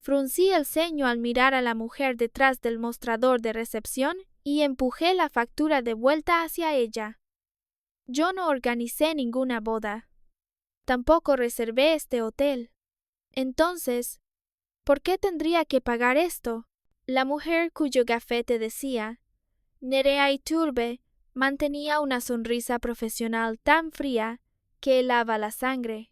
Fruncí el ceño al mirar a la mujer detrás del mostrador de recepción y empujé la factura de vuelta hacia ella. Yo no organicé ninguna boda. Tampoco reservé este hotel. Entonces, ¿por qué tendría que pagar esto? La mujer cuyo gafete decía Nerea Iturbe mantenía una sonrisa profesional tan fría que helaba la sangre.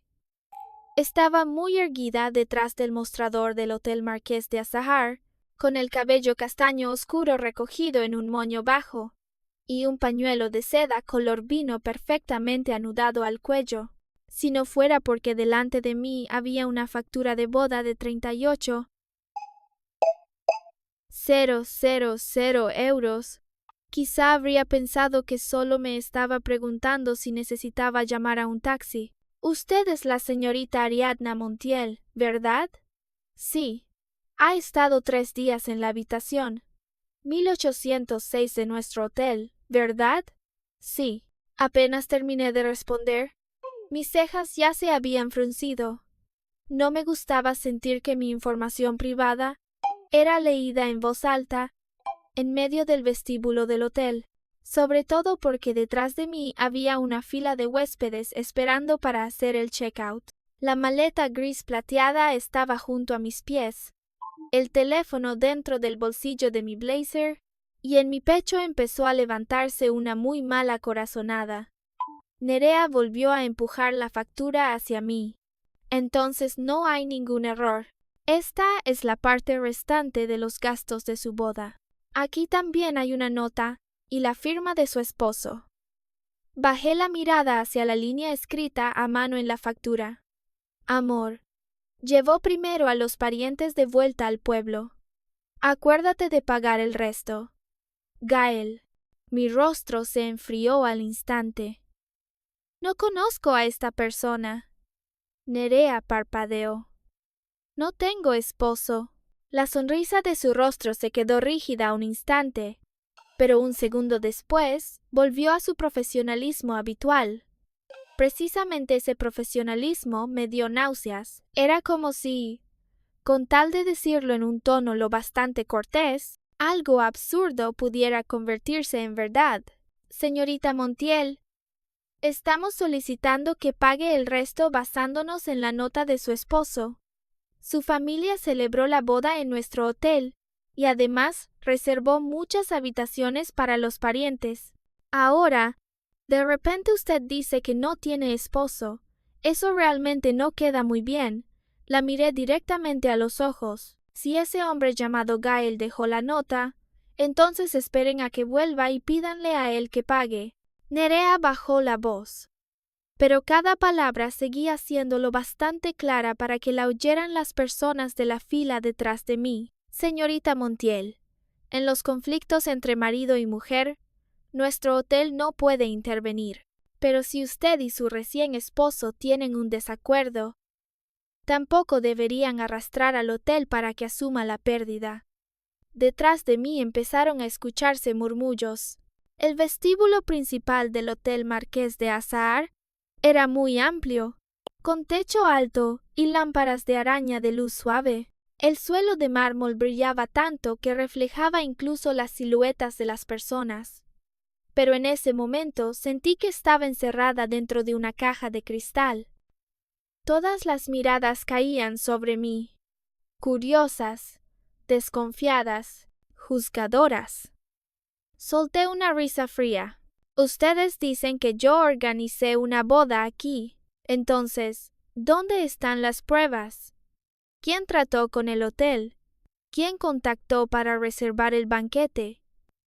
Estaba muy erguida detrás del mostrador del Hotel Marqués de Azahar, con el cabello castaño oscuro recogido en un moño bajo, y un pañuelo de seda color vino perfectamente anudado al cuello. Si no fuera porque delante de mí había una factura de boda de 38,000 euros, quizá habría pensado que solo me estaba preguntando si necesitaba llamar a un taxi. Usted es la señorita Ariadna Montiel, ¿verdad? Sí. Ha estado 3 días en la habitación 1806 de nuestro hotel, ¿verdad? Sí. Apenas terminé de responder, mis cejas ya se habían fruncido. No me gustaba sentir que mi información privada era leída en voz alta en medio del vestíbulo del hotel, sobre todo porque detrás de mí había una fila de huéspedes esperando para hacer el check-out. La maleta gris plateada estaba junto a mis pies, el teléfono dentro del bolsillo de mi blazer, y en mi pecho empezó a levantarse una muy mala corazonada. Nerea volvió a empujar la factura hacia mí. Entonces no hay ningún error. Esta es la parte restante de los gastos de su boda. Aquí también hay una nota y la firma de su esposo. Bajé la mirada hacia la línea escrita a mano en la factura. Amor, llevó primero a los parientes de vuelta al pueblo. Acuérdate de pagar el resto. Gael. Mi rostro se enfrió al instante. No conozco a esta persona. Nerea parpadeó. No tengo esposo. La sonrisa de su rostro se quedó rígida un instante, pero un segundo después volvió a su profesionalismo habitual. Precisamente ese profesionalismo me dio náuseas. Era como si, con tal de decirlo en un tono lo bastante cortés, algo absurdo pudiera convertirse en verdad. Señorita Montiel, estamos solicitando que pague el resto basándonos en la nota de su esposo. Su familia celebró la boda en nuestro hotel y además reservó muchas habitaciones para los parientes. Ahora, de repente usted dice que no tiene esposo. Eso realmente no queda muy bien. La miré directamente a los ojos. Si ese hombre llamado Gael dejó la nota, entonces esperen a que vuelva y pídanle a él que pague. Nerea bajó la voz, pero cada palabra seguía siendo lo bastante clara para que la oyeran las personas de la fila detrás de mí. Señorita Montiel, en los conflictos entre marido y mujer, nuestro hotel no puede intervenir. Pero si usted y su recién esposo tienen un desacuerdo, tampoco deberían arrastrar al hotel para que asuma la pérdida. Detrás de mí empezaron a escucharse murmullos. El vestíbulo principal del Hotel Marqués de Azahar era muy amplio, con techo alto y lámparas de araña de luz suave. El suelo de mármol brillaba tanto que reflejaba incluso las siluetas de las personas. Pero en ese momento sentí que estaba encerrada dentro de una caja de cristal. Todas las miradas caían sobre mí, curiosas, desconfiadas, juzgadoras. Solté una risa fría. Ustedes dicen que yo organicé una boda aquí. Entonces, ¿dónde están las pruebas? ¿Quién trató con el hotel? ¿Quién contactó para reservar el banquete?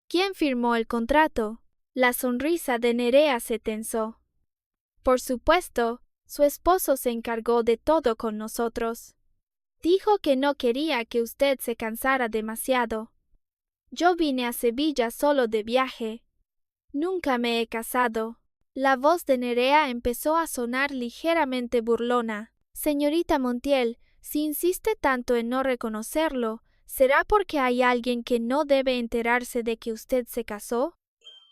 ¿Quién firmó el contrato? La sonrisa de Nerea se tensó. Por supuesto, su esposo se encargó de todo con nosotros. Dijo que no quería que usted se cansara demasiado. Yo vine a Sevilla solo de viaje. Nunca me he casado. La voz de Nerea empezó a sonar ligeramente burlona. Señorita Montiel, si insiste tanto en no reconocerlo, ¿será porque hay alguien que no debe enterarse de que usted se casó?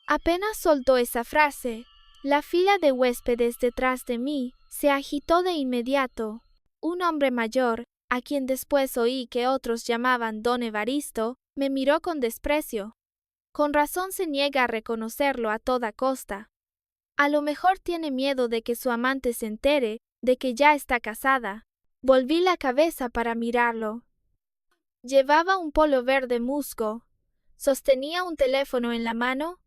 Apenas soltó esa frase, la fila de huéspedes detrás de mí se agitó de inmediato. Un hombre mayor, a quien después oí que otros llamaban don Evaristo, me miró con desprecio. Con razón se niega a reconocerlo a toda costa. A lo mejor tiene miedo de que su amante se entere de que ya está casada. Volví la cabeza para mirarlo. Llevaba un polo verde musgo, sostenía un teléfono en la mano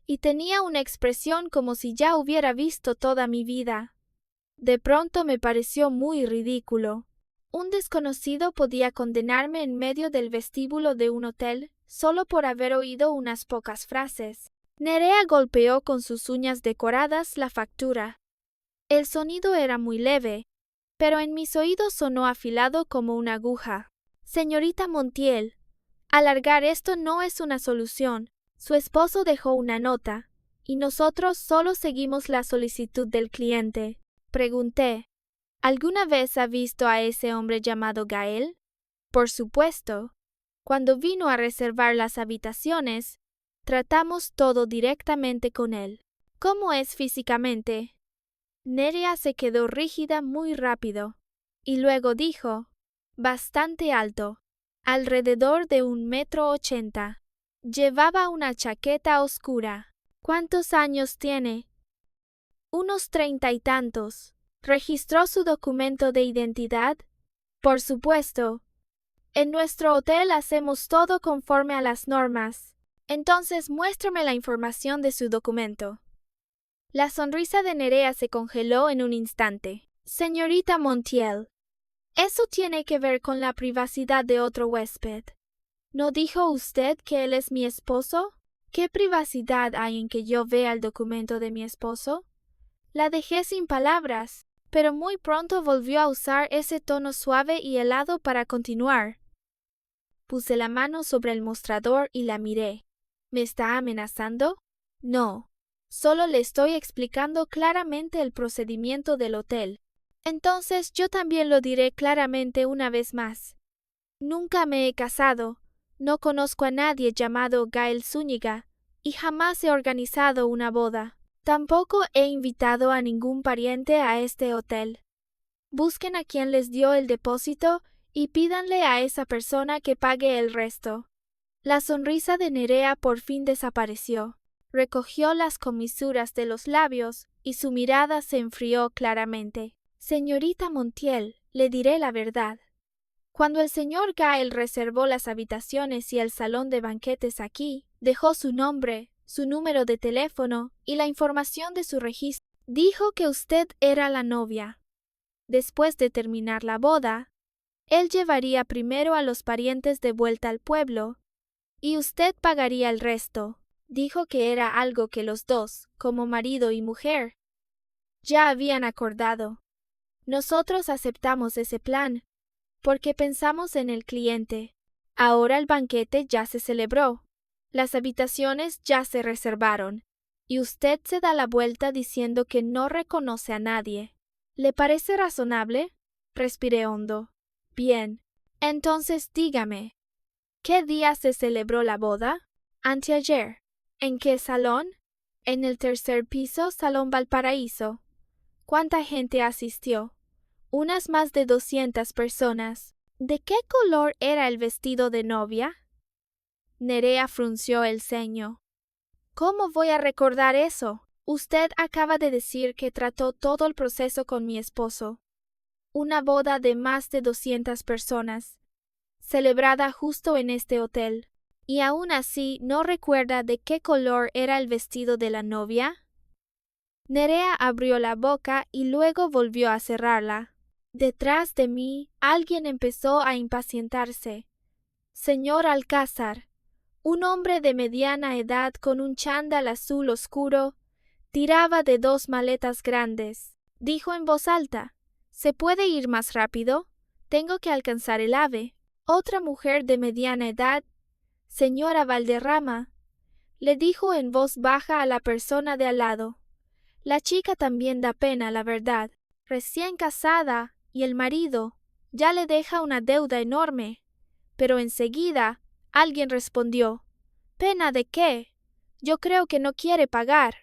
y tenía una expresión como si ya hubiera visto toda mi vida. De pronto me pareció muy ridículo. Un desconocido podía condenarme en medio del vestíbulo de un hotel solo por haber oído unas pocas frases. Nerea golpeó con sus uñas decoradas la factura. El sonido era muy leve, pero en mis oídos sonó afilado como una aguja. Señorita Montiel, alargar esto no es una solución. Su esposo dejó una nota, y nosotros solo seguimos la solicitud del cliente. Pregunté, ¿alguna vez ha visto a ese hombre llamado Gael? Por supuesto. Cuando vino a reservar las habitaciones, tratamos todo directamente con él. ¿Cómo es físicamente? Nerea se quedó rígida muy rápido, y luego dijo, bastante alto, alrededor de 1,80 m. Llevaba una chaqueta oscura. ¿Cuántos años tiene? Unos 30 y tantos. ¿Registró su documento de identidad? Por supuesto. En nuestro hotel hacemos todo conforme a las normas. Entonces muéstrame la información de su documento. La sonrisa de Nerea se congeló en un instante. Señorita Montiel, eso tiene que ver con la privacidad de otro huésped. ¿No dijo usted que él es mi esposo? ¿Qué privacidad hay en que yo vea el documento de mi esposo? La dejé sin palabras, pero muy pronto volvió a usar ese tono suave y helado para continuar. Puse la mano sobre el mostrador y la miré. ¿Me está amenazando? No. Solo le estoy explicando claramente el procedimiento del hotel. Entonces yo también lo diré claramente una vez más. Nunca me he casado, no conozco a nadie llamado Gael Zúñiga, y jamás he organizado una boda. Tampoco he invitado a ningún pariente a este hotel. Busquen a quien les dio el depósito y pídanle a esa persona que pague el resto. La sonrisa de Nerea por fin desapareció. Recogió las comisuras de los labios y su mirada se enfrió claramente. Señorita Montiel, le diré la verdad. Cuando el señor Gael reservó las habitaciones y el salón de banquetes aquí, dejó su nombre, su número de teléfono y la información de su registro. Dijo que usted era la novia. Después de terminar la boda, él llevaría primero a los parientes de vuelta al pueblo y usted pagaría el resto. Dijo que era algo que los dos, como marido y mujer, ya habían acordado. Nosotros aceptamos ese plan, porque pensamos en el cliente. Ahora el banquete ya se celebró, las habitaciones ya se reservaron, y usted se da la vuelta diciendo que no reconoce a nadie. ¿Le parece razonable? Respiré hondo. Bien. Entonces dígame, ¿qué día se celebró la boda? Anteayer. ¿En qué salón? En el tercer piso, Salón Valparaíso. ¿Cuánta gente asistió? Unas más de 200 personas. ¿De qué color era el vestido de novia? Nerea frunció el ceño. ¿Cómo voy a recordar eso? Usted acaba de decir que trató todo el proceso con mi esposo. Una boda de más de 200 personas, celebrada justo en este hotel. ¿Y aún así no recuerda de qué color era el vestido de la novia? Nerea abrió la boca y luego volvió a cerrarla. Detrás de mí, alguien empezó a impacientarse. Señor Alcázar, un hombre de mediana edad con un chándal azul oscuro, tiraba de 2 maletas grandes. Dijo en voz alta, ¿se puede ir más rápido? Tengo que alcanzar el AVE. Otra mujer de mediana edad, señora Valderrama, le dijo en voz baja a la persona de al lado. La chica también da pena, la verdad. Recién casada, y el marido ya le deja una deuda enorme. Pero enseguida alguien respondió, ¿pena de qué? Yo creo que no quiere pagar.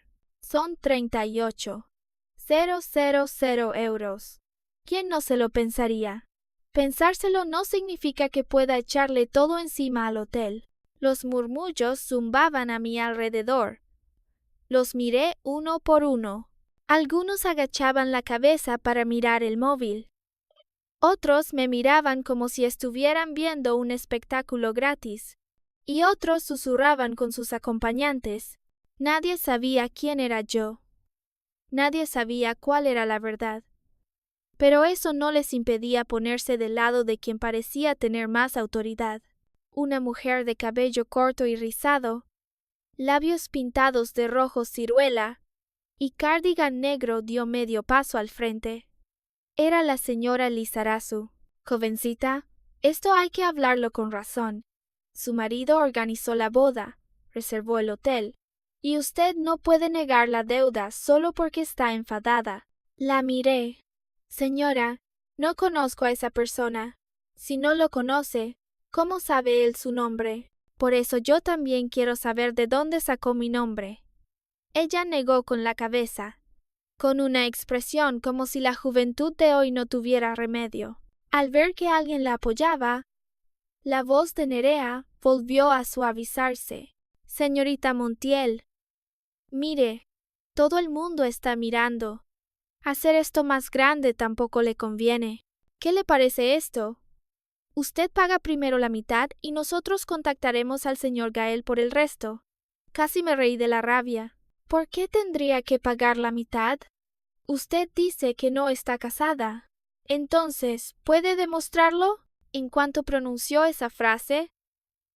Son 38,000 euros. ¿Quién no se lo pensaría? Pensárselo no significa que pueda echarle todo encima al hotel. Los murmullos zumbaban a mi alrededor. Los miré uno por uno. Algunos agachaban la cabeza para mirar el móvil. Otros me miraban como si estuvieran viendo un espectáculo gratis. Y otros susurraban con sus acompañantes. Nadie sabía quién era yo. Nadie sabía cuál era la verdad. Pero eso no les impedía ponerse del lado de quien parecía tener más autoridad. Una mujer de cabello corto y rizado, labios pintados de rojo ciruela, y cardigan negro dio medio paso al frente. Era la señora Lizarazu. Jovencita, esto hay que hablarlo con razón. Su marido organizó la boda, reservó el hotel, y usted no puede negar la deuda solo porque está enfadada. La miré. Señora, no conozco a esa persona. Si no lo conoce, ¿cómo sabe él su nombre? Por eso yo también quiero saber de dónde sacó mi nombre. Ella negó con la cabeza, con una expresión como si la juventud de hoy no tuviera remedio. Al ver que alguien la apoyaba, la voz de Nerea volvió a suavizarse. Señorita Montiel, mire, todo el mundo está mirando. Hacer esto más grande tampoco le conviene. ¿Qué le parece esto? Usted paga primero la mitad y nosotros contactaremos al señor Gael por el resto. Casi me reí de la rabia. ¿Por qué tendría que pagar la mitad? Usted dice que no está casada. Entonces, ¿puede demostrarlo? En cuanto pronunció esa frase,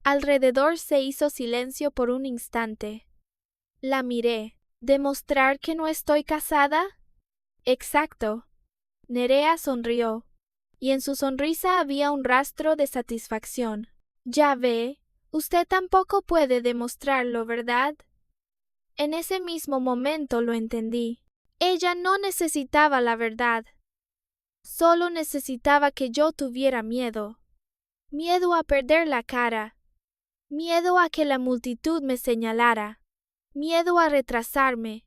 alrededor se hizo silencio por un instante. La miré. ¿Demostrar que no estoy casada? Exacto. Nerea sonrió, y en su sonrisa había un rastro de satisfacción. Ya ve, usted tampoco puede demostrarlo, ¿verdad? En ese mismo momento lo entendí. Ella no necesitaba la verdad. Solo necesitaba que yo tuviera miedo. Miedo a perder la cara. Miedo a que la multitud me señalara. Miedo a retrasarme.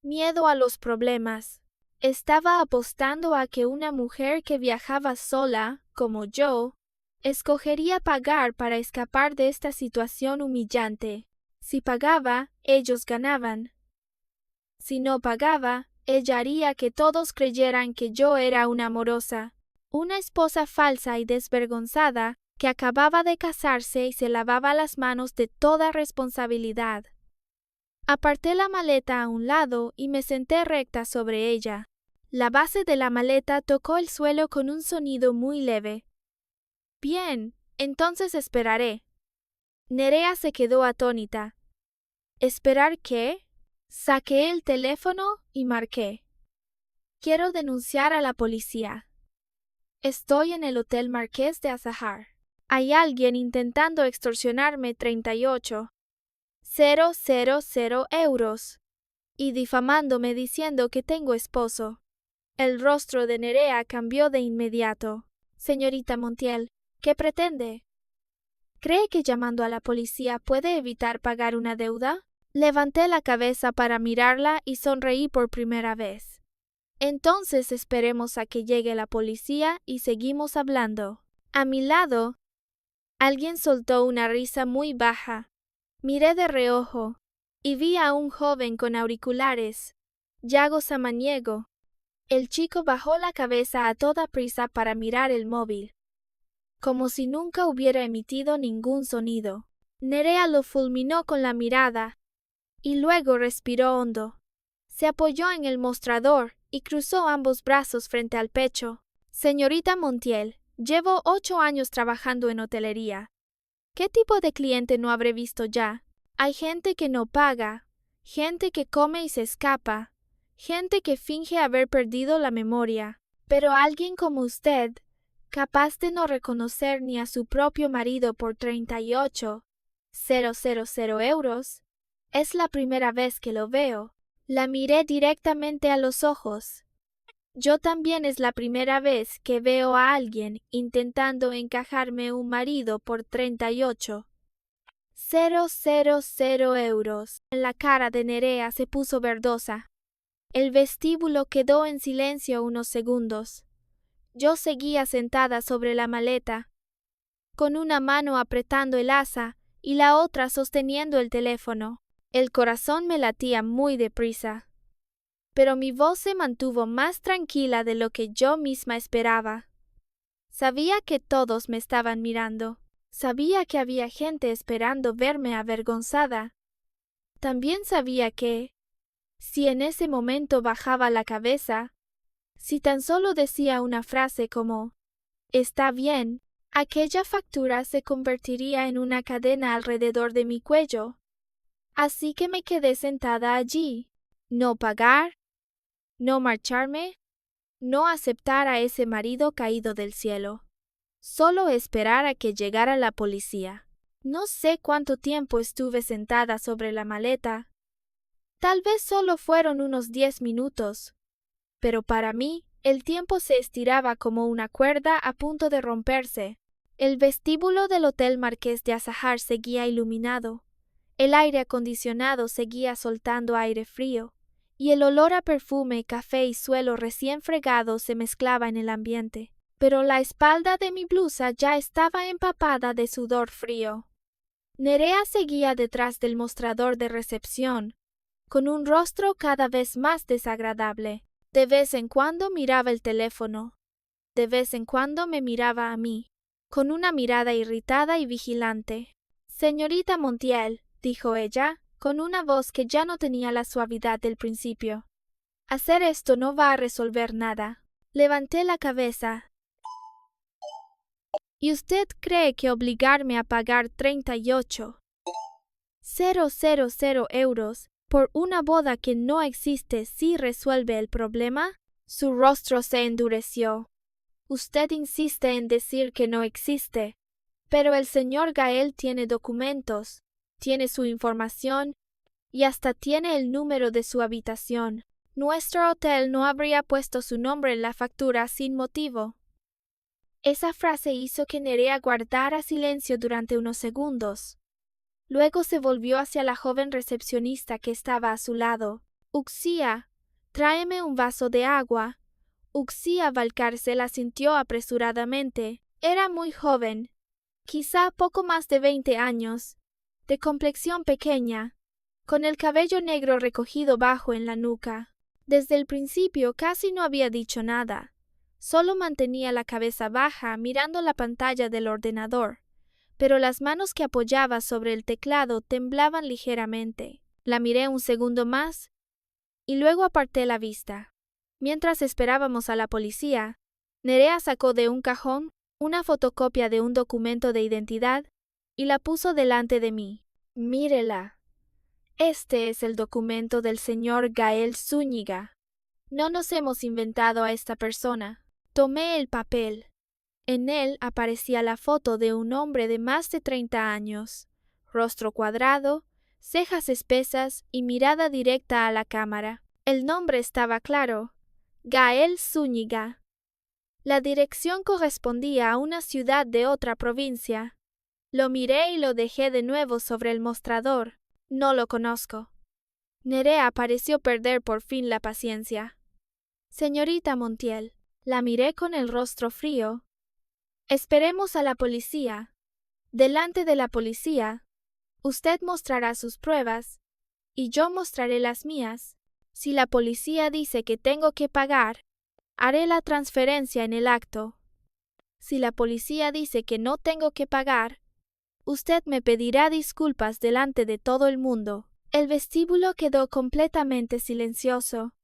Miedo a los problemas. Estaba apostando a que una mujer que viajaba sola, como yo, escogería pagar para escapar de esta situación humillante. Si pagaba, ellos ganaban. Si no pagaba, ella haría que todos creyeran que yo era una morosa, una esposa falsa y desvergonzada que acababa de casarse y se lavaba las manos de toda responsabilidad. Aparté la maleta a un lado y me senté recta sobre ella. La base de la maleta tocó el suelo con un sonido muy leve. Bien, entonces esperaré. Nerea se quedó atónita. ¿Esperar qué? Saqué el teléfono y marqué. Quiero denunciar a la policía. Estoy en el Hotel Marqués de Azahar. Hay alguien intentando extorsionarme 38,000 euros y difamándome diciendo que tengo esposo. El rostro de Nerea cambió de inmediato. Señorita Montiel, ¿qué pretende? ¿Cree que llamando a la policía puede evitar pagar una deuda? Levanté la cabeza para mirarla y sonreí por primera vez. Entonces esperemos a que llegue la policía y seguimos hablando. A mi lado, alguien soltó una risa muy baja. Miré de reojo y vi a un joven con auriculares, Yago Samaniego. El chico bajó la cabeza a toda prisa para mirar el móvil, como si nunca hubiera emitido ningún sonido. Nerea lo fulminó con la mirada y luego respiró hondo. Se apoyó en el mostrador y cruzó ambos brazos frente al pecho. Señorita Montiel, llevo 8 años trabajando en hotelería. ¿Qué tipo de cliente no habré visto ya? Hay gente que no paga, gente que come y se escapa, gente que finge haber perdido la memoria. Pero alguien como usted, capaz de no reconocer ni a su propio marido por 38,000 euros, es la primera vez que lo veo. La miré directamente a los ojos. Yo también es la primera vez que veo a alguien intentando encajarme un marido por 38,000 euros. La cara de Nerea se puso verdosa. El vestíbulo quedó en silencio unos segundos. Yo seguía sentada sobre la maleta, con una mano apretando el asa y la otra sosteniendo el teléfono. El corazón me latía muy deprisa, pero mi voz se mantuvo más tranquila de lo que yo misma esperaba. Sabía que todos me estaban mirando. Sabía que había gente esperando verme avergonzada. También sabía que, si en ese momento bajaba la cabeza, si tan solo decía una frase como «Está bien», aquella factura se convertiría en una cadena alrededor de mi cuello. Así que me quedé sentada allí. No pagar, no marcharme, no aceptar a ese marido caído del cielo. Solo esperar a que llegara la policía. No sé cuánto tiempo estuve sentada sobre la maleta. Tal vez solo fueron unos 10 minutos. Pero para mí, el tiempo se estiraba como una cuerda a punto de romperse. El vestíbulo del Hotel Marqués de Azahar seguía iluminado. El aire acondicionado seguía soltando aire frío, y el olor a perfume, café y suelo recién fregado se mezclaba en el ambiente. Pero la espalda de mi blusa ya estaba empapada de sudor frío. Nerea seguía detrás del mostrador de recepción, con un rostro cada vez más desagradable. De vez en cuando miraba el teléfono. De vez en cuando me miraba a mí, con una mirada irritada y vigilante. «Señorita Montiel», dijo ella, con una voz que ya no tenía la suavidad del principio. «Hacer esto no va a resolver nada». Levanté la cabeza. ¿Y usted cree que obligarme a pagar 38,000 euros por una boda que no existe sí resuelve el problema? Su rostro se endureció. Usted insiste en decir que no existe, pero el señor Gael tiene documentos, tiene su información y hasta tiene el número de su habitación. Nuestro hotel no habría puesto su nombre en la factura sin motivo. Esa frase hizo que Nerea guardara silencio durante unos segundos. Luego se volvió hacia la joven recepcionista que estaba a su lado. «Uxía, tráeme un vaso de agua». Uxía Valcárcel asintió apresuradamente. Era muy joven, quizá poco más de 20 años, de complexión pequeña, con el cabello negro recogido bajo en la nuca. Desde el principio casi no había dicho nada. Solo mantenía la cabeza baja mirando la pantalla del ordenador, pero las manos que apoyaba sobre el teclado temblaban ligeramente. La miré un segundo más y luego aparté la vista. Mientras esperábamos a la policía, Nerea sacó de un cajón una fotocopia de un documento de identidad y la puso delante de mí. «Mírela. Este es el documento del señor Gael Zúñiga. No nos hemos inventado a esta persona». Tomé el papel. En él aparecía la foto de un hombre de más de 30 años, rostro cuadrado, cejas espesas y mirada directa a la cámara. El nombre estaba claro: Gael Zúñiga. La dirección correspondía a una ciudad de otra provincia. Lo miré y lo dejé de nuevo sobre el mostrador. No lo conozco. Nerea pareció perder por fin la paciencia. «Señorita Montiel», la miré con el rostro frío. «Esperemos a la policía. Delante de la policía, usted mostrará sus pruebas y yo mostraré las mías. Si la policía dice que tengo que pagar, haré la transferencia en el acto. Si la policía dice que no tengo que pagar, usted me pedirá disculpas delante de todo el mundo». El vestíbulo quedó completamente silencioso.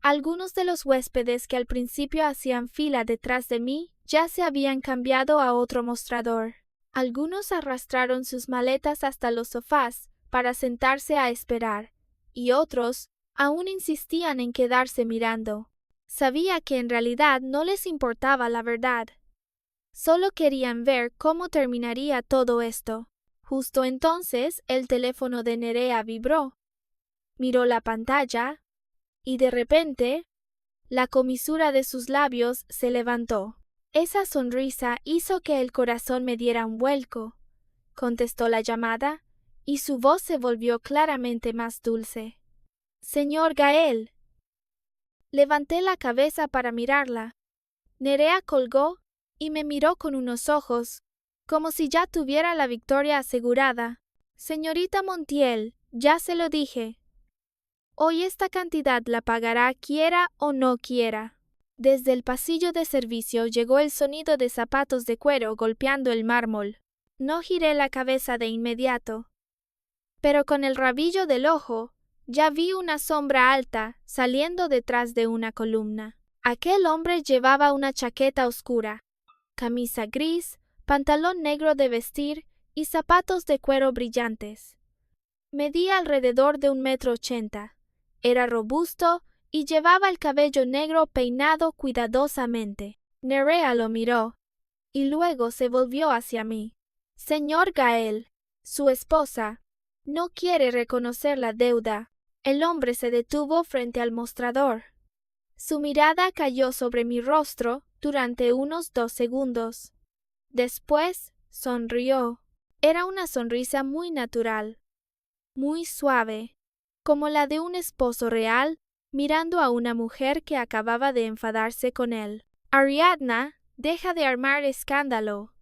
Algunos de los huéspedes que al principio hacían fila detrás de mí ya se habían cambiado a otro mostrador. Algunos arrastraron sus maletas hasta los sofás para sentarse a esperar, y otros aún insistían en quedarse mirando. Sabía que en realidad no les importaba la verdad. Solo querían ver cómo terminaría todo esto. Justo entonces el teléfono de Nerea vibró. Miró la pantalla y de repente la comisura de sus labios se levantó. Esa sonrisa hizo que el corazón me diera un vuelco. Contestó la llamada y su voz se volvió claramente más dulce. «Señor Gael». Levanté la cabeza para mirarla. Nerea colgó y me miró con unos ojos, como si ya tuviera la victoria asegurada. Señorita Montiel, ya se lo dije. Hoy esta cantidad la pagará quiera o no quiera. Desde el pasillo de servicio llegó el sonido de zapatos de cuero golpeando el mármol. No giré la cabeza de inmediato, pero con el rabillo del ojo ya vi una sombra alta saliendo detrás de una columna. Aquel hombre llevaba una chaqueta oscura, camisa gris, pantalón negro de vestir y zapatos de cuero brillantes. Medía alrededor de 1,80 m. Era robusto y llevaba el cabello negro peinado cuidadosamente. Nerea lo miró y luego se volvió hacia mí. Señor Gael, su esposa, no quiere reconocer la deuda. El hombre se detuvo frente al mostrador. Su mirada cayó sobre mi rostro durante unos 2 segundos. Después sonrió. Era una sonrisa muy natural, muy suave, como la de un esposo real mirando a una mujer que acababa de enfadarse con él. Ariadna, deja de armar escándalo.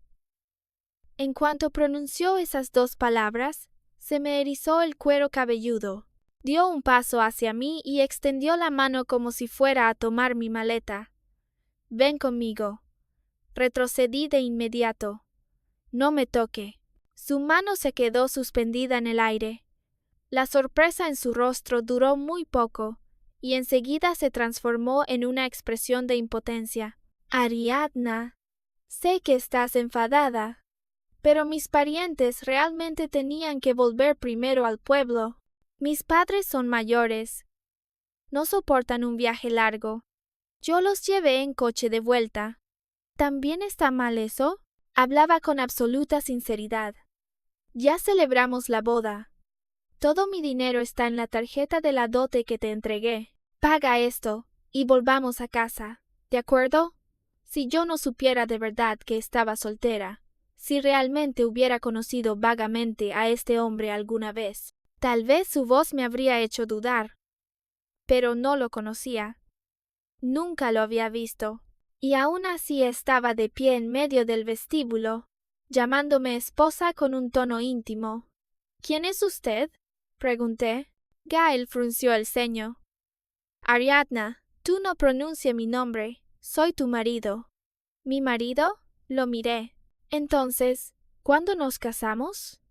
En cuanto pronunció esas 2 palabras, se me erizó el cuero cabelludo. Dio un paso hacia mí y extendió la mano como si fuera a tomar mi maleta. Ven conmigo. Retrocedí de inmediato. No me toque. Su mano se quedó suspendida en el aire. La sorpresa en su rostro duró muy poco, y enseguida se transformó en una expresión de impotencia. Ariadna, sé que estás enfadada, pero mis parientes realmente tenían que volver primero al pueblo. Mis padres son mayores. No soportan un viaje largo. Yo los llevé en coche de vuelta. ¿También está mal eso? Hablaba con absoluta sinceridad. Ya celebramos la boda. Todo mi dinero está en la tarjeta de la dote que te entregué. Paga esto y volvamos a casa, ¿de acuerdo? Si yo no supiera de verdad que estaba soltera, si realmente hubiera conocido vagamente a este hombre alguna vez, tal vez su voz me habría hecho dudar. Pero no lo conocía. Nunca lo había visto. Y aún así estaba de pie en medio del vestíbulo, llamándome esposa con un tono íntimo. ¿Quién es usted?, pregunté. Gael frunció el ceño. Ariadna, tú no pronuncia mi nombre. Soy tu marido. ¿Mi marido? Lo miré. Entonces, ¿cuándo nos casamos?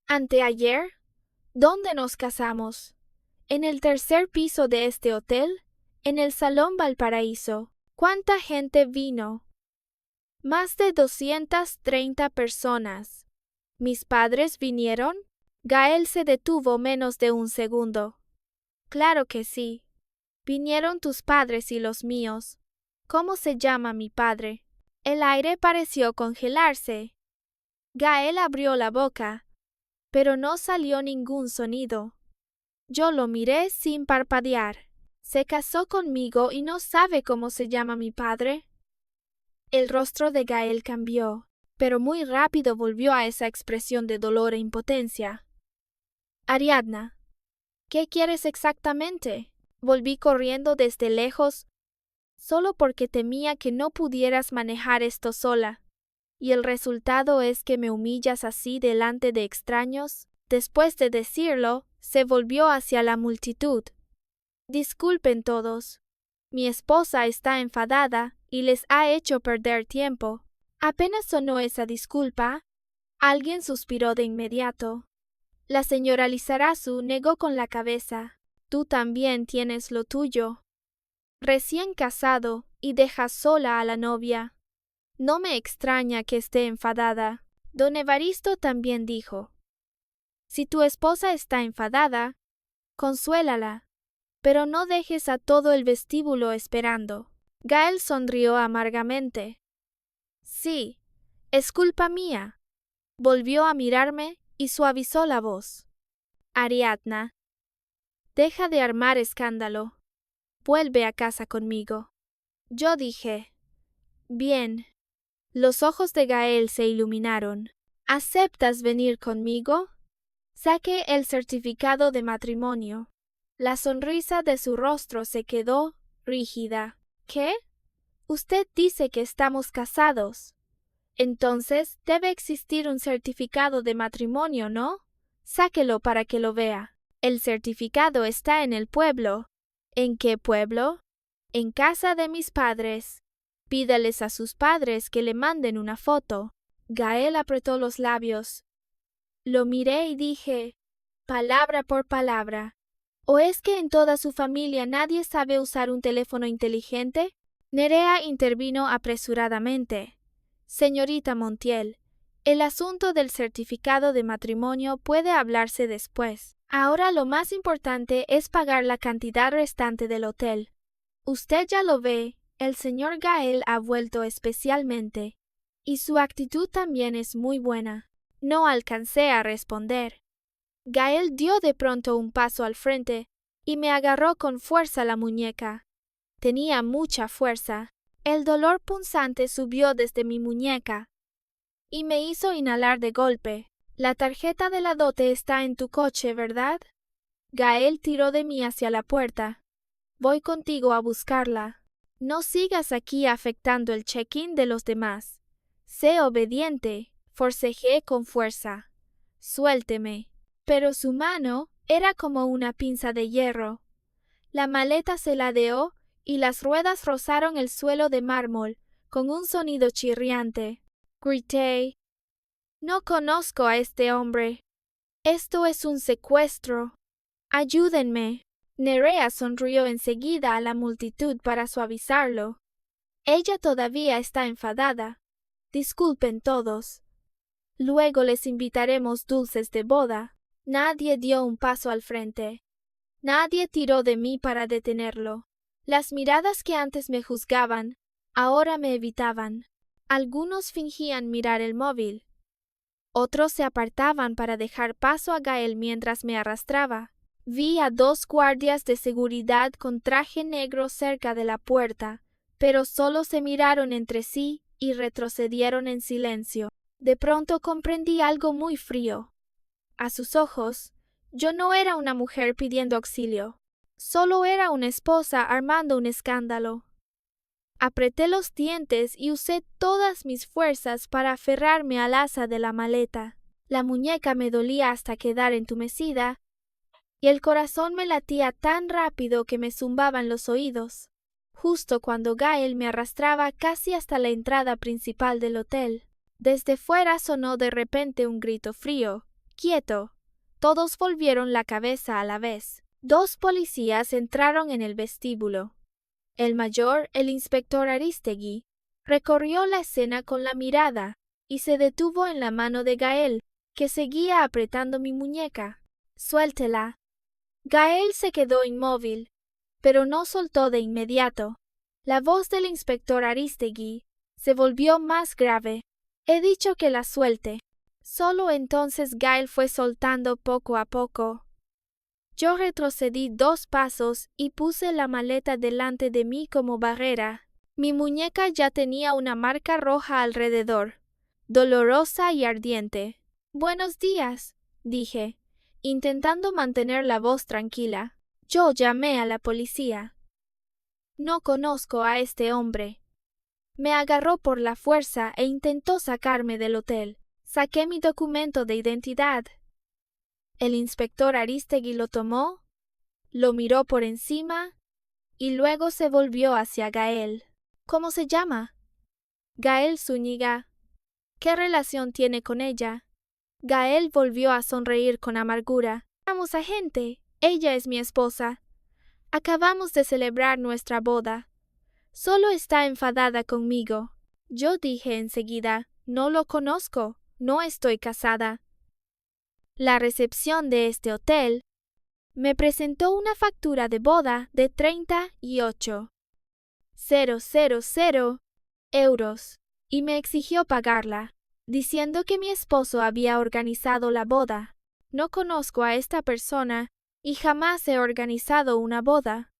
¿Anteayer? ¿Dónde nos casamos? ¿En el 3er piso de este hotel? ¿En el Salón Valparaíso? ¿Cuánta gente vino? Más de 230 personas. ¿Mis padres vinieron? Gael se detuvo menos de un segundo. Claro que sí. Vinieron tus padres y los míos. ¿Cómo se llama mi padre? El aire pareció congelarse. Gael abrió la boca, pero no salió ningún sonido. Yo lo miré sin parpadear. ¿Se casó conmigo y no sabe cómo se llama mi padre? El rostro de Gael cambió, pero muy rápido volvió a esa expresión de dolor e impotencia. Ariadna, ¿qué quieres exactamente? Volví corriendo desde lejos, solo porque temía que no pudieras manejar esto sola. Y el resultado es que me humillas así delante de extraños. Después de decirlo, se volvió hacia la multitud. Disculpen todos. Mi esposa está enfadada y les ha hecho perder tiempo. Apenas sonó esa disculpa, alguien suspiró de inmediato. La señora Lizarazu negó con la cabeza. Tú también tienes lo tuyo. Recién casado y dejas sola a la novia. No me extraña que esté enfadada. Don Evaristo también dijo. Si tu esposa está enfadada, consuélala, pero no dejes a todo el vestíbulo esperando. Gael sonrió amargamente. Sí, es culpa mía. Volvió a mirarme y suavizó la voz. Ariadna, deja de armar escándalo. Vuelve a casa conmigo. Yo dije, bien. Los ojos de Gael se iluminaron. ¿Aceptas venir conmigo? Saqué el certificado de matrimonio. La sonrisa de su rostro se quedó rígida. ¿Qué? Usted dice que estamos casados. Entonces debe existir un certificado de matrimonio, ¿no? Sáquelo para que lo vea. El certificado está en el pueblo. ¿En qué pueblo? En casa de mis padres. Pídales a sus padres que le manden una foto. Gael apretó los labios. Lo miré y dije, palabra por palabra. ¿O es que en toda su familia nadie sabe usar un teléfono inteligente? Nerea intervino apresuradamente. Señorita Montiel, el asunto del certificado de matrimonio puede hablarse después. Ahora lo más importante es pagar la cantidad restante del hotel. Usted ya lo ve, el señor Gael ha vuelto especialmente. Y su actitud también es muy buena. No alcancé a responder. Gael dio de pronto un paso al frente y me agarró con fuerza la muñeca. Tenía mucha fuerza. El dolor punzante subió desde mi muñeca y me hizo inhalar de golpe. La tarjeta de la dote está en tu coche, ¿verdad? Gael tiró de mí hacia la puerta. Voy contigo a buscarla. No sigas aquí afectando el check-in de los demás. Sé obediente, forcejeé con fuerza. Suélteme. Pero su mano era como una pinza de hierro. La maleta se ladeó y las ruedas rozaron el suelo de mármol con un sonido chirriante. Grité. No conozco a este hombre. Esto es un secuestro. Ayúdenme. Nerea sonrió enseguida a la multitud para suavizarlo. Ella todavía está enfadada. Disculpen todos. Luego les invitaremos dulces de boda. Nadie dio un paso al frente. Nadie tiró de mí para detenerlo. Las miradas que antes me juzgaban, ahora me evitaban. Algunos fingían mirar el móvil. Otros se apartaban para dejar paso a Gael mientras me arrastraba. Vi a 2 guardias de seguridad con traje negro cerca de la puerta, pero solo se miraron entre sí y retrocedieron en silencio. De pronto comprendí algo muy frío. A sus ojos, yo no era una mujer pidiendo auxilio. Solo era una esposa armando un escándalo. Apreté los dientes y usé todas mis fuerzas para aferrarme al asa de la maleta. La muñeca me dolía hasta quedar entumecida y el corazón me latía tan rápido que me zumbaban los oídos. Justo cuando Gael me arrastraba casi hasta la entrada principal del hotel. Desde fuera sonó de repente un grito frío. ¡Quieto! Todos volvieron la cabeza a la vez. 2 policías entraron en el vestíbulo. El mayor, el inspector Aristegui, recorrió la escena con la mirada y se detuvo en la mano de Gael, que seguía apretando mi muñeca. «Suéltela». Gael se quedó inmóvil, pero no soltó de inmediato. La voz del inspector Aristegui se volvió más grave. «He dicho que la suelte». Solo entonces Gael fue soltando poco a poco. Yo retrocedí 2 pasos y puse la maleta delante de mí como barrera. Mi muñeca ya tenía una marca roja alrededor, dolorosa y ardiente. «Buenos días», dije, intentando mantener la voz tranquila. Yo llamé a la policía. No conozco a este hombre. Me agarró por la fuerza e intentó sacarme del hotel. Saqué mi documento de identidad. El inspector Aristegui lo tomó, lo miró por encima y luego se volvió hacia Gael. «¿Cómo se llama?» «Gael Zúñiga». «¿Qué relación tiene con ella?» Gael volvió a sonreír con amargura. «Vamos, agente, ella es mi esposa. Acabamos de celebrar nuestra boda. Solo está enfadada conmigo». Yo dije enseguida, «No lo conozco, no estoy casada». La recepción de este hotel me presentó una factura de boda de 38,000 euros y me exigió pagarla, diciendo que mi esposo había organizado la boda. No conozco a esta persona y jamás he organizado una boda.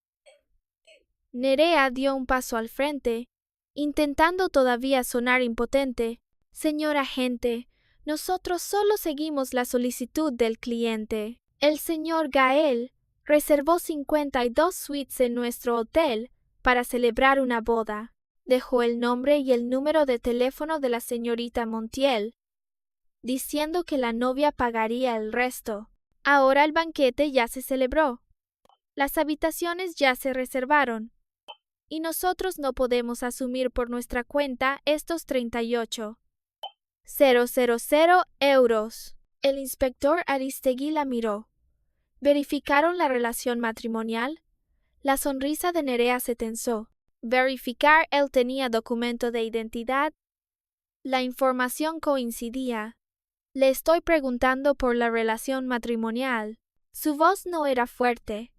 Nerea dio un paso al frente, intentando todavía sonar impotente. «Señor agente, nosotros solo seguimos la solicitud del cliente. El señor Gael reservó 52 suites en nuestro hotel para celebrar una boda. Dejó el nombre y el número de teléfono de la señorita Montiel, diciendo que la novia pagaría el resto. Ahora el banquete ya se celebró. Las habitaciones ya se reservaron. Y nosotros no podemos asumir por nuestra cuenta estos 38,000 euros. El inspector Aristegui la miró. ¿Verificaron la relación matrimonial? La sonrisa de Nerea se tensó. Verificar, él tenía documento de identidad. La información coincidía. Le estoy preguntando por la relación matrimonial. Su voz no era fuerte,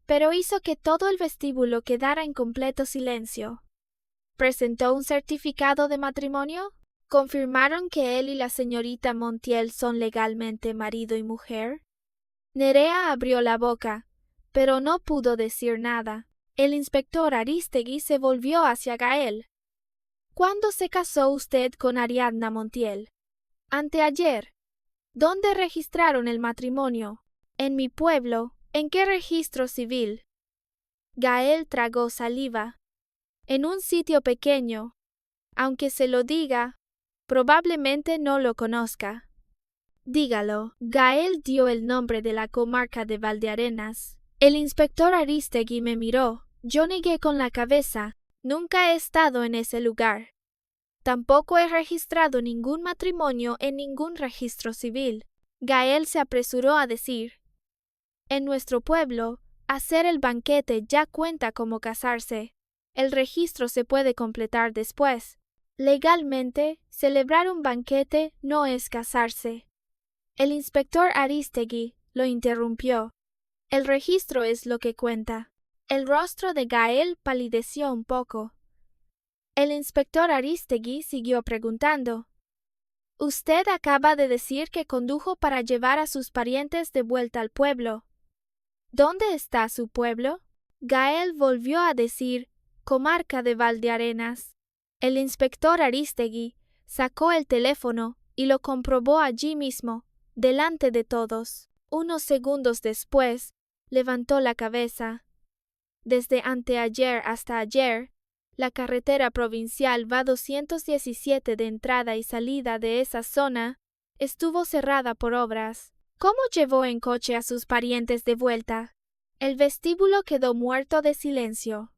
pero hizo que todo el vestíbulo quedara en completo silencio. ¿Presentó un certificado de matrimonio? ¿Confirmaron que él y la señorita Montiel son legalmente marido y mujer? Nerea abrió la boca, pero no pudo decir nada. El inspector Aristegui se volvió hacia Gael. ¿Cuándo se casó usted con Ariadna Montiel? Anteayer. ¿Dónde registraron el matrimonio? En mi pueblo. ¿En qué registro civil? Gael tragó saliva. En un sitio pequeño. Aunque se lo diga, probablemente no lo conozca. Dígalo. Gael dio el nombre de la comarca de Valdearenas. El inspector Aristegui me miró. Yo negué con la cabeza. Nunca he estado en ese lugar. Tampoco he registrado ningún matrimonio en ningún registro civil. Gael se apresuró a decir: en nuestro pueblo, hacer el banquete ya cuenta como casarse. El registro se puede completar después. Legalmente, celebrar un banquete no es casarse. El inspector Aristegui lo interrumpió. El registro es lo que cuenta. El rostro de Gael palideció un poco. El inspector Aristegui siguió preguntando. Usted acaba de decir que condujo para llevar a sus parientes de vuelta al pueblo. ¿Dónde está su pueblo? Gael volvió a decir comarca de Valdearenas. El inspector Aristegui sacó el teléfono y lo comprobó allí mismo, delante de todos. Unos segundos después, levantó la cabeza. Desde anteayer hasta ayer, la carretera provincial va 217 de entrada y salida de esa zona estuvo cerrada por obras. ¿Cómo llevó en coche a sus parientes de vuelta? El vestíbulo quedó muerto de silencio.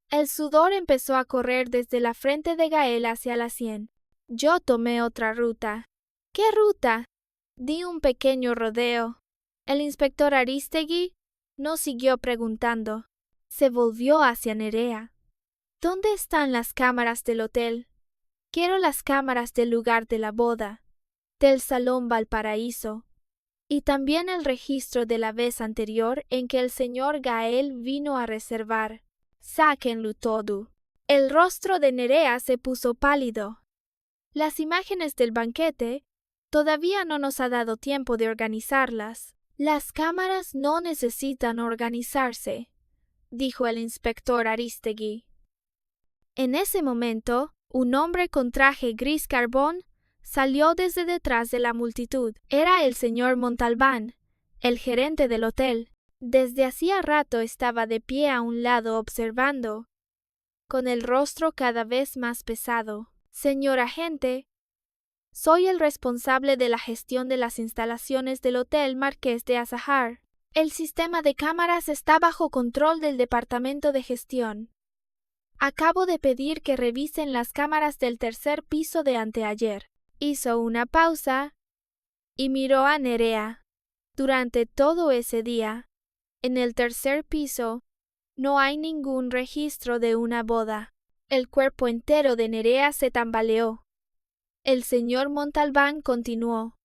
El sudor empezó a correr desde la frente de Gael hacia la sien. Yo tomé otra ruta. ¿Qué ruta? Di un pequeño rodeo. El inspector Aristegui no siguió preguntando. Se volvió hacia Nerea. ¿Dónde están las cámaras del hotel? Quiero las cámaras del lugar de la boda, del Salón Valparaíso, y también el registro de la vez anterior en que el señor Gael vino a reservar. Sáquenlo todo. El rostro de Nerea se puso pálido. Las imágenes del banquete todavía no nos ha dado tiempo de organizarlas. Las cámaras no necesitan organizarse, dijo el inspector Aristegui. En ese momento, un hombre con traje gris carbón salió desde detrás de la multitud. Era el señor Montalbán, el gerente del hotel. Desde hacía rato estaba de pie a un lado observando, con el rostro cada vez más pesado. Señor agente, soy el responsable de la gestión de las instalaciones del Hotel Marqués de Azahar. El sistema de cámaras está bajo control del Departamento de Gestión. Acabo de pedir que revisen las cámaras del tercer piso de anteayer. Hizo una pausa y miró a Nerea. Durante todo ese día, en el tercer piso, no hay ningún registro de una boda. El cuerpo entero de Nerea se tambaleó. El señor Montalbán continuó.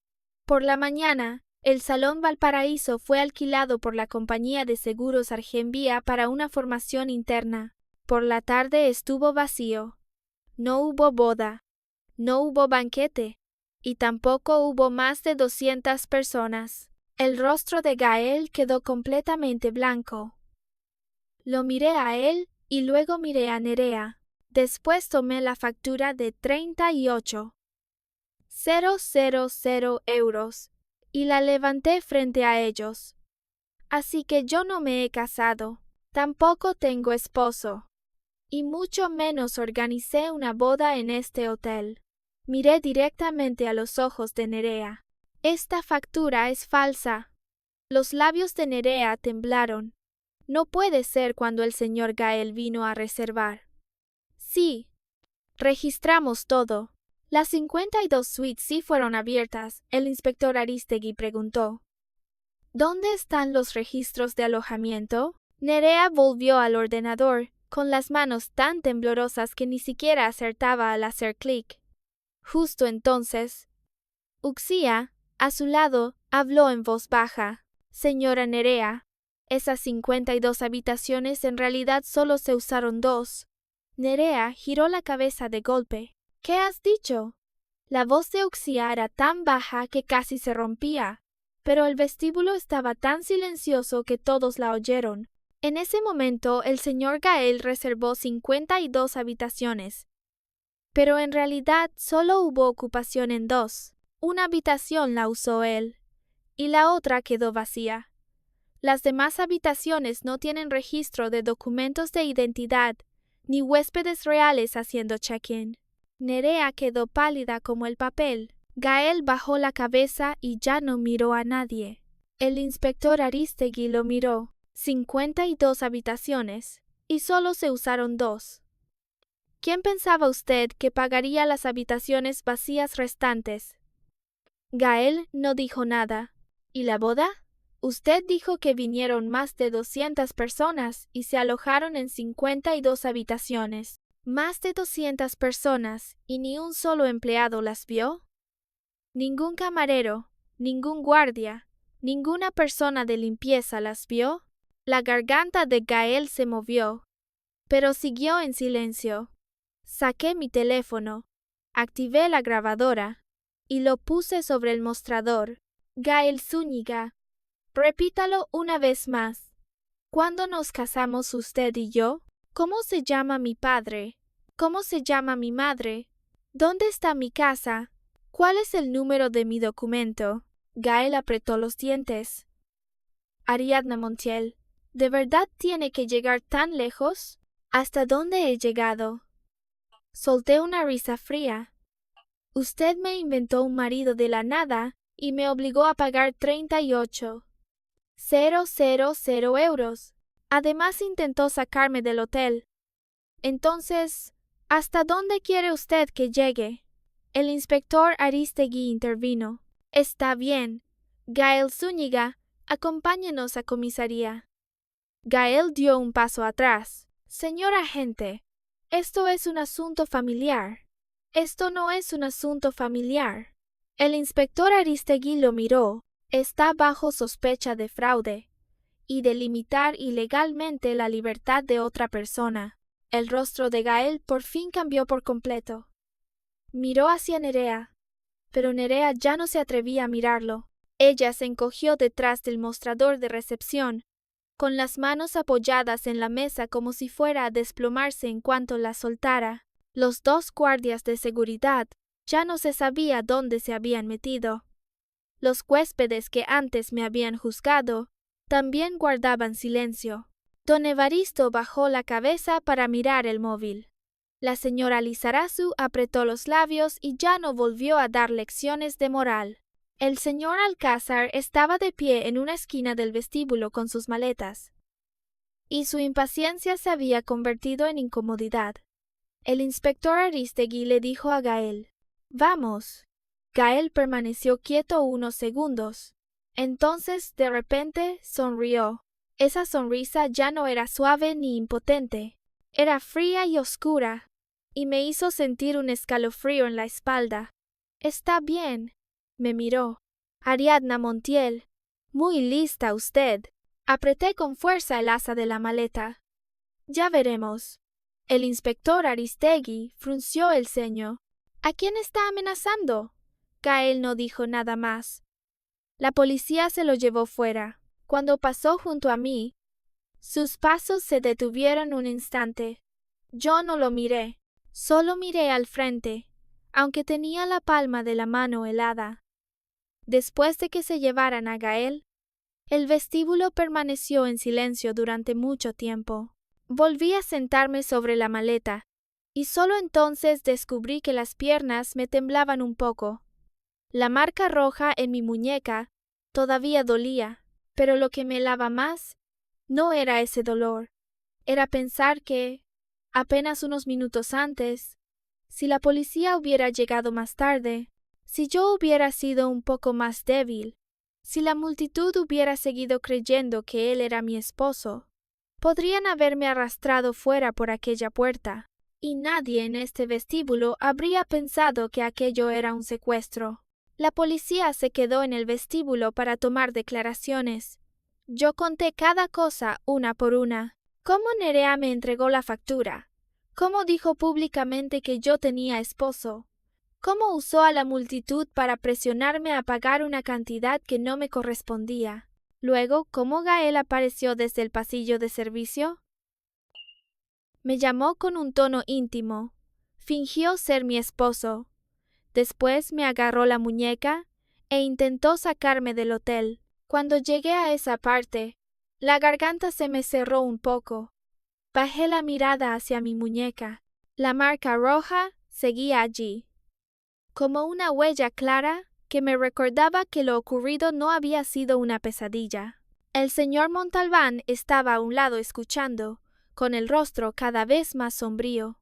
Por la mañana, el Salón Valparaíso fue alquilado por la compañía de seguros Argenvía para una formación interna. Por la tarde estuvo vacío. No hubo boda, no hubo banquete, y tampoco hubo más de 200 personas. El rostro de Gael quedó completamente blanco. Lo miré a él y luego miré a Nerea. Después tomé la factura de 38,000 euros y la levanté frente a ellos. Así que yo no me he casado, tampoco tengo esposo. y mucho menos organicé una boda en este hotel. Miré directamente a los ojos de Nerea. Esta factura es falsa. Los labios de Nerea temblaron. No puede ser cuando el señor Gael vino a reservar. Sí. Registramos todo. Las 52 suites sí fueron abiertas. El inspector Aristegui preguntó. ¿Dónde están los registros de alojamiento? Nerea volvió al ordenador, con las manos tan temblorosas que ni siquiera acertaba al hacer clic. Justo entonces, Uxía, a su lado, habló en voz baja. Señora Nerea, esas 52 habitaciones en realidad solo se usaron 2. Nerea giró la cabeza de golpe. ¿Qué has dicho? La voz de Uxía era tan baja que casi se rompía, pero el vestíbulo estaba tan silencioso que todos la oyeron. En ese momento el señor Gael reservó 52 habitaciones, pero en realidad solo hubo ocupación en 2. Una habitación la usó él, y la otra quedó vacía. Las demás habitaciones no tienen registro de documentos de identidad, ni huéspedes reales haciendo check-in. Nerea quedó pálida como el papel. Gael bajó la cabeza y ya no miró a nadie. El inspector Aristegui lo miró. 52 habitaciones, y solo se usaron 2. ¿Quién pensaba usted que pagaría las habitaciones vacías restantes? Gael no dijo nada. ¿Y la boda? Usted dijo que vinieron más de 200 personas y se alojaron en 52 habitaciones. Más de 200 personas, ¿y ni un solo empleado las vio? Ningún camarero, ningún guardia, ninguna persona de limpieza las vio. La garganta de Gael se movió, pero siguió en silencio. Saqué mi teléfono, activé la grabadora y lo puse sobre el mostrador. Gael Zúñiga, repítalo una vez más. ¿Cuándo nos casamos usted y yo? ¿Cómo se llama mi padre? ¿Cómo se llama mi madre? ¿Dónde está mi casa? ¿Cuál es el número de mi documento? Gael apretó los dientes. Ariadna Montiel, ¿de verdad tiene que llegar tan lejos? ¿Hasta dónde he llegado? Solté una risa fría. Usted me inventó un marido de la nada y me obligó a pagar 38,000 euros. Además intentó sacarme del hotel. Entonces, ¿hasta dónde quiere usted que llegue? El inspector Aristegui intervino. Está bien. Gael Zúñiga, acompáñenos a comisaría. Gael dio un paso atrás. Señor agente, esto es un asunto familiar. Esto no es un asunto familiar. El inspector Aristegui lo miró. Está bajo sospecha de fraude y de limitar ilegalmente la libertad de otra persona. El rostro de Gael por fin cambió por completo. Miró hacia Nerea, pero Nerea ya no se atrevía a mirarlo. Ella se encogió detrás del mostrador de recepción, con las manos apoyadas en la mesa como si fuera a desplomarse en cuanto la soltara. Los 2 guardias de seguridad ya no se sabía dónde se habían metido. Los huéspedes que antes me habían juzgado también guardaban silencio. Don Evaristo bajó la cabeza para mirar el móvil. La señora Lizarazu apretó los labios y ya no volvió a dar lecciones de moral. El señor Alcázar estaba de pie en una esquina del vestíbulo con sus maletas, y su impaciencia se había convertido en incomodidad. El inspector Aristegui le dijo a Gael: «Vamos». Gael permaneció quieto unos segundos. Entonces, de repente, sonrió. Esa sonrisa ya no era suave ni impotente. Era fría y oscura, y me hizo sentir un escalofrío en la espalda. «Está bien», me miró. «Ariadna Montiel, muy lista usted». Apreté con fuerza el asa de la maleta. «Ya veremos». El inspector Aristegui frunció el ceño. «¿A quién está amenazando?» Gael no dijo nada más. La policía se lo llevó fuera. Cuando pasó junto a mí, sus pasos se detuvieron un instante. Yo no lo miré, solo miré al frente, aunque tenía la palma de la mano helada. Después de que se llevaran a Gael, el vestíbulo permaneció en silencio durante mucho tiempo. Volví a sentarme sobre la maleta, y solo entonces descubrí que las piernas me temblaban un poco. La marca roja en mi muñeca todavía dolía, pero lo que me helaba más no era ese dolor, era pensar que, apenas unos minutos antes, si la policía hubiera llegado más tarde, si yo hubiera sido un poco más débil, si la multitud hubiera seguido creyendo que él era mi esposo, podrían haberme arrastrado fuera por aquella puerta, y nadie en este vestíbulo habría pensado que aquello era un secuestro. La policía se quedó en el vestíbulo para tomar declaraciones. Yo conté cada cosa una por una. Cómo Nerea me entregó la factura. Cómo dijo públicamente que yo tenía esposo. Cómo usó a la multitud para presionarme a pagar una cantidad que no me correspondía. Luego, cómo Gael apareció desde el pasillo de servicio. Me llamó con un tono íntimo. Fingió ser mi esposo. Después me agarró la muñeca e intentó sacarme del hotel. Cuando llegué a esa parte, la garganta se me cerró un poco. Bajé la mirada hacia mi muñeca. La marca roja seguía allí, como una huella clara que me recordaba que lo ocurrido no había sido una pesadilla. El señor Montalbán estaba a un lado escuchando, con el rostro cada vez más sombrío.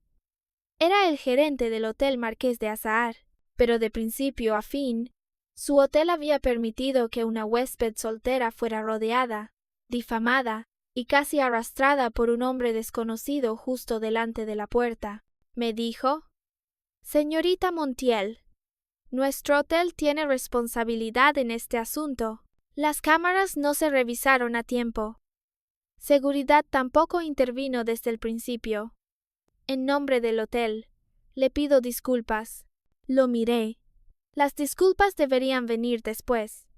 Era el gerente del Hotel Marqués de Azahar, pero de principio a fin, su hotel había permitido que una huésped soltera fuera rodeada, difamada y casi arrastrada por un hombre desconocido justo delante de la puerta. Me dijo: «Señorita Montiel, nuestro hotel tiene responsabilidad en este asunto. Las cámaras no se revisaron a tiempo. Seguridad tampoco intervino desde el principio. En nombre del hotel, le pido disculpas». Lo miré. Las disculpas deberían venir después.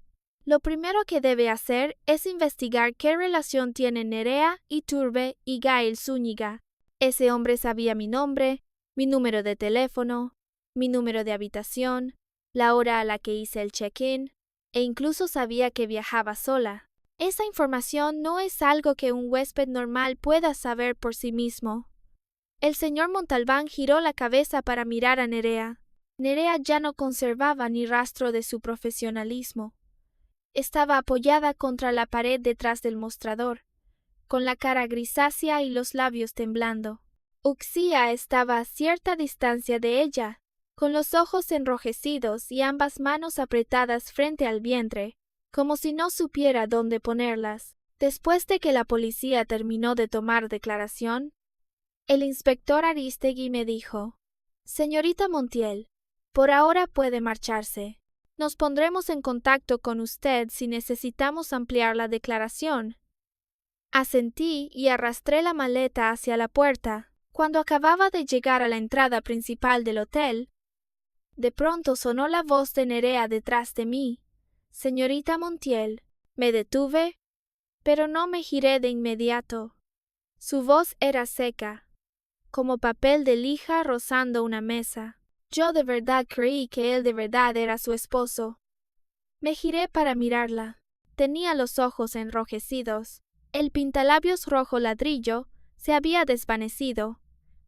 Lo primero que debe hacer es investigar qué relación tienen Nerea Iturbe y Gael Zúñiga. Ese hombre sabía mi nombre, mi número de teléfono, mi número de habitación, la hora a la que hice el check-in, e incluso sabía que viajaba sola. Esa información no es algo que un huésped normal pueda saber por sí mismo. El señor Montalbán giró la cabeza para mirar a Nerea. Nerea ya no conservaba ni rastro de su profesionalismo. Estaba apoyada contra la pared detrás del mostrador, con la cara grisácea y los labios temblando. Uxía estaba a cierta distancia de ella, con los ojos enrojecidos y ambas manos apretadas frente al vientre, como si no supiera dónde ponerlas. Después de que la policía terminó de tomar declaración, el inspector Aristegui me dijo: «Señorita Montiel, por ahora puede marcharse. Nos pondremos en contacto con usted si necesitamos ampliar la declaración». Asentí y arrastré la maleta hacia la puerta. Cuando acababa de llegar a la entrada principal del hotel, de pronto sonó la voz de Nerea detrás de mí. «Señorita Montiel». Me detuve, pero no me giré de inmediato. Su voz era seca, como papel de lija rozando una mesa. Yo de verdad creí que él de verdad era su esposo. Me giré para mirarla. Tenía los ojos enrojecidos. El pintalabios rojo ladrillo se había desvanecido,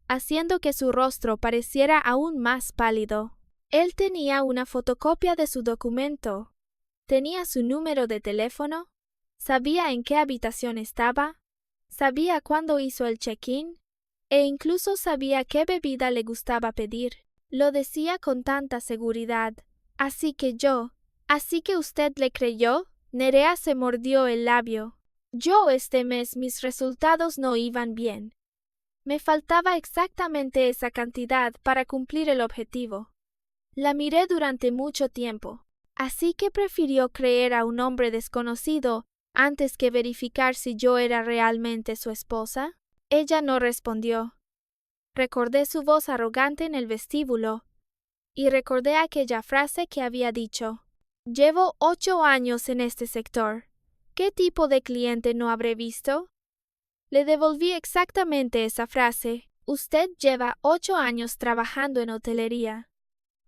haciendo que su rostro pareciera aún más pálido. Él tenía una fotocopia de su documento. Tenía su número de teléfono. Sabía en qué habitación estaba. Sabía cuándo hizo el check-in. E incluso sabía qué bebida le gustaba pedir. Lo decía con tanta seguridad. Así que usted le creyó. Nerea se mordió el labio. Este mes mis resultados no iban bien. Me faltaba exactamente esa cantidad para cumplir el objetivo. La miré durante mucho tiempo. Así que prefirió creer a un hombre desconocido antes que verificar si yo era realmente su esposa. Ella no respondió. Recordé su voz arrogante en el vestíbulo y recordé aquella frase que había dicho: «Llevo 8 años en este sector. ¿Qué tipo de cliente no habré visto?». Le devolví exactamente esa frase. «Usted lleva 8 años trabajando en hotelería.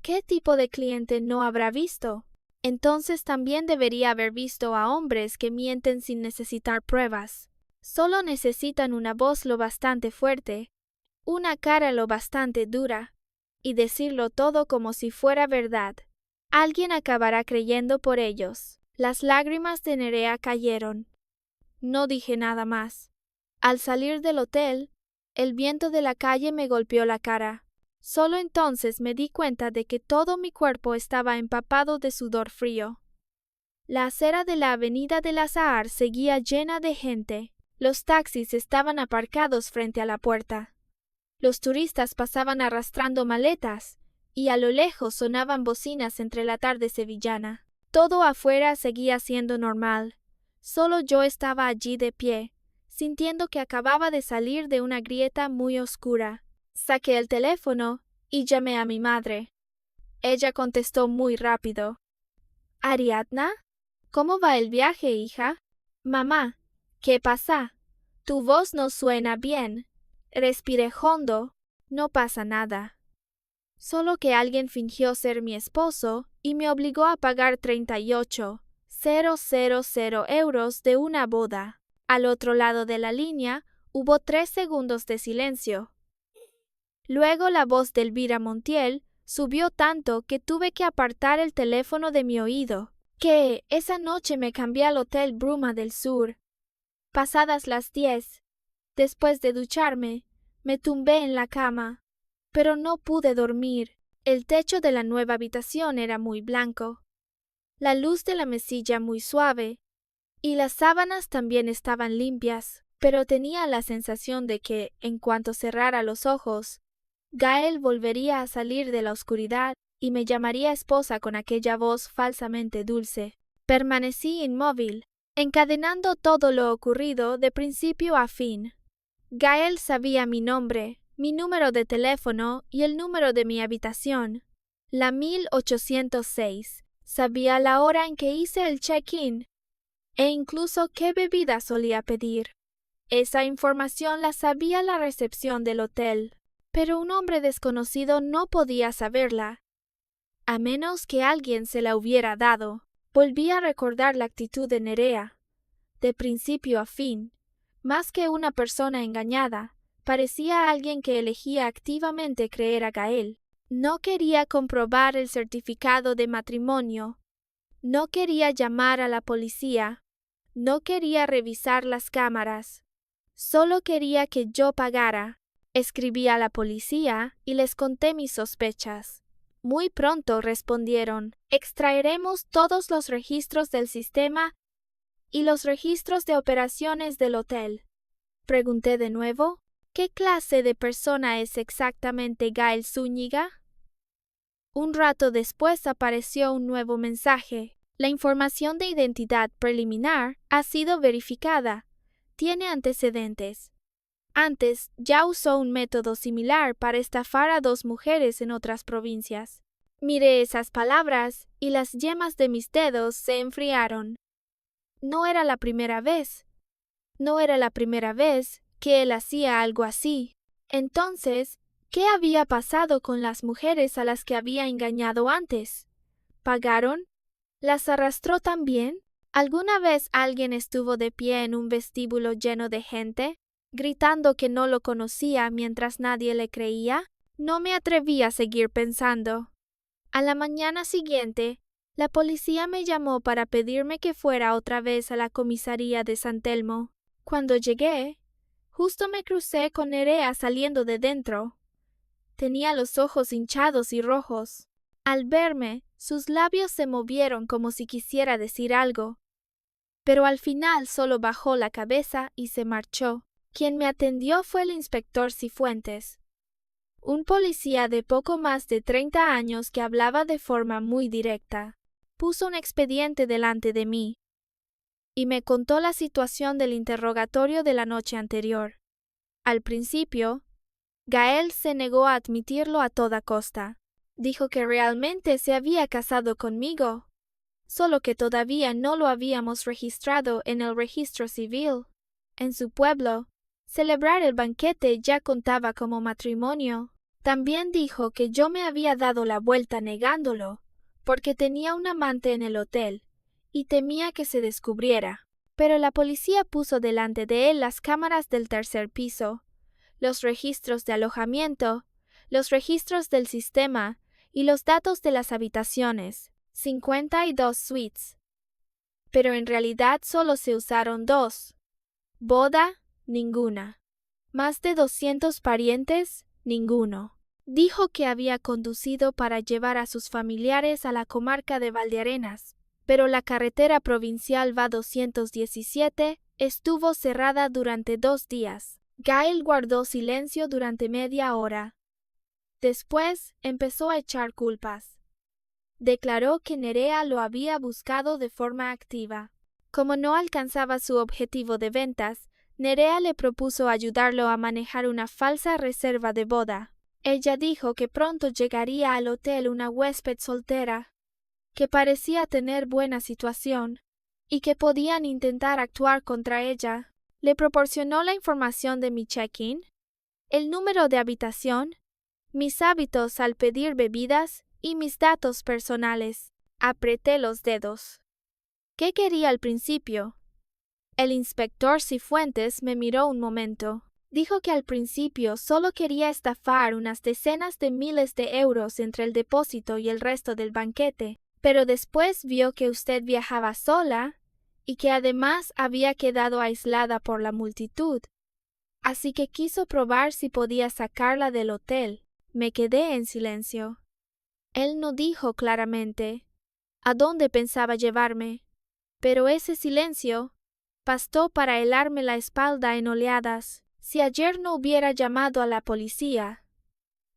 ¿Qué tipo de cliente no habrá visto?». Entonces también debería haber visto a hombres que mienten sin necesitar pruebas. Solo necesitan una voz lo bastante fuerte, una cara lo bastante dura, y decirlo todo como si fuera verdad. Alguien acabará creyendo por ellos. Las lágrimas de Nerea cayeron. No dije nada más. Al salir del hotel, el viento de la calle me golpeó la cara. Solo entonces me di cuenta de que todo mi cuerpo estaba empapado de sudor frío. La acera de la avenida del Azahar seguía llena de gente. Los taxis estaban aparcados frente a la puerta. Los turistas pasaban arrastrando maletas, y a lo lejos sonaban bocinas entre la tarde sevillana. Todo afuera seguía siendo normal. Solo yo estaba allí de pie, sintiendo que acababa de salir de una grieta muy oscura. Saqué el teléfono y llamé a mi madre. Ella contestó muy rápido. «¿Ariadna? ¿Cómo va el viaje, hija?» «Mamá, ¿qué pasa? Tu voz no suena bien». Respiré hondo. «No pasa nada. Solo que alguien fingió ser mi esposo y me obligó a pagar 38,000 euros de una boda». Al otro lado de la línea hubo 3 segundos de silencio. Luego la voz de Elvira Montiel subió tanto que tuve que apartar el teléfono de mi oído. «Que esa noche me cambié al Hotel Bruma del Sur. Pasadas las 10, después de ducharme, me tumbé en la cama, pero no pude dormir. El techo de la nueva habitación era muy blanco, la luz de la mesilla muy suave, y las sábanas también estaban limpias, pero tenía la sensación de que, en cuanto cerrara los ojos, Gael volvería a salir de la oscuridad y me llamaría esposa con aquella voz falsamente dulce. Permanecí inmóvil, encadenando todo lo ocurrido de principio a fin. Gael sabía mi nombre, mi número de teléfono y el número de mi habitación, la 1806. Sabía la hora en que hice el check-in e incluso qué bebida solía pedir. Esa información la sabía la recepción del hotel, pero un hombre desconocido no podía saberla, a menos que alguien se la hubiera dado. Volví a recordar la actitud de Nerea. De principio a fin, más que una persona engañada, parecía alguien que elegía activamente creer a Gael. No quería comprobar el certificado de matrimonio, no quería llamar a la policía, no quería revisar las cámaras, solo quería que yo pagara. Escribí a la policía y les conté mis sospechas. Muy pronto respondieron: «Extraeremos todos los registros del sistema y los registros de operaciones del hotel». Pregunté de nuevo: «¿Qué clase de persona es exactamente Gael Zúñiga?». Un rato después apareció un nuevo mensaje: «La información de identidad preliminar ha sido verificada. Tiene antecedentes. Antes ya usó un método similar para estafar a 2 mujeres en otras provincias». Miré esas palabras y las yemas de mis dedos se enfriaron. No era la primera vez. No era la primera vez que él hacía algo así. Entonces, ¿qué había pasado con las mujeres a las que había engañado antes? ¿Pagaron? ¿Las arrastró también? ¿Alguna vez alguien estuvo de pie en un vestíbulo lleno de gente, gritando que no lo conocía mientras nadie le creía? No me atreví a seguir pensando. A la mañana siguiente, la policía me llamó para pedirme que fuera otra vez a la comisaría de San Telmo. Cuando llegué, justo me crucé con Nerea saliendo de dentro. Tenía los ojos hinchados y rojos. Al verme, sus labios se movieron como si quisiera decir algo, pero al final solo bajó la cabeza y se marchó. Quien me atendió fue el inspector Cifuentes, un policía de poco más de 30 años que hablaba de forma muy directa. Puso un expediente delante de mí y me contó la situación del interrogatorio de la noche anterior. Al principio, Gael se negó a admitirlo a toda costa. Dijo que realmente se había casado conmigo, solo que todavía no lo habíamos registrado en el registro civil. En su pueblo, celebrar el banquete ya contaba como matrimonio. También dijo que yo me había dado la vuelta negándolo, porque tenía un amante en el hotel y temía que se descubriera. Pero la policía puso delante de él las cámaras del tercer piso, los registros de alojamiento, los registros del sistema y los datos de las habitaciones, 52 suites. Pero en realidad solo se usaron 2. Boda, ninguna. Más de 200 parientes, ninguno. Dijo que había conducido para llevar a sus familiares a la comarca de Valdearenas, pero la carretera provincial Va-217 estuvo cerrada durante 2 días. Gail guardó silencio durante media hora. Después empezó a echar culpas. Declaró que Nerea lo había buscado de forma activa. Como no alcanzaba su objetivo de ventas, Nerea le propuso ayudarlo a manejar una falsa reserva de boda. Ella dijo que pronto llegaría al hotel una huésped soltera, que parecía tener buena situación, y que podían intentar actuar contra ella. Le proporcionó la información de mi check-in, el número de habitación, mis hábitos al pedir bebidas y mis datos personales. Apreté los dedos. ¿Qué quería al principio? El inspector Cifuentes me miró un momento. Dijo que al principio solo quería estafar unas decenas de miles de euros entre el depósito y el resto del banquete, pero después vio que usted viajaba sola y que además había quedado aislada por la multitud. Así que quiso probar si podía sacarla del hotel. Me quedé en silencio. Él no dijo claramente a dónde pensaba llevarme, pero ese silencio bastó para helarme la espalda en oleadas. Si ayer no hubiera llamado a la policía,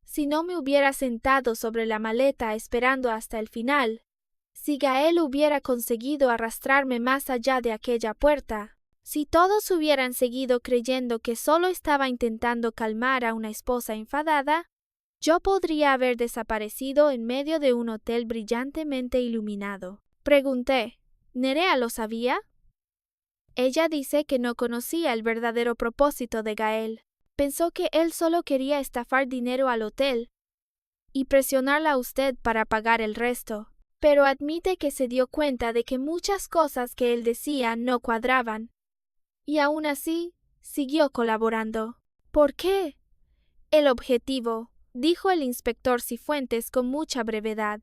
si no me hubiera sentado sobre la maleta esperando hasta el final, si Gael hubiera conseguido arrastrarme más allá de aquella puerta, si todos hubieran seguido creyendo que solo estaba intentando calmar a una esposa enfadada, yo podría haber desaparecido en medio de un hotel brillantemente iluminado. Pregunté, ¿Nerea lo sabía? Ella dice que no conocía el verdadero propósito de Gael. Pensó que él solo quería estafar dinero al hotel y presionarla a usted para pagar el resto. Pero admite que se dio cuenta de que muchas cosas que él decía no cuadraban. Y aún así, siguió colaborando. ¿Por qué? El objetivo, dijo el inspector Cifuentes con mucha brevedad.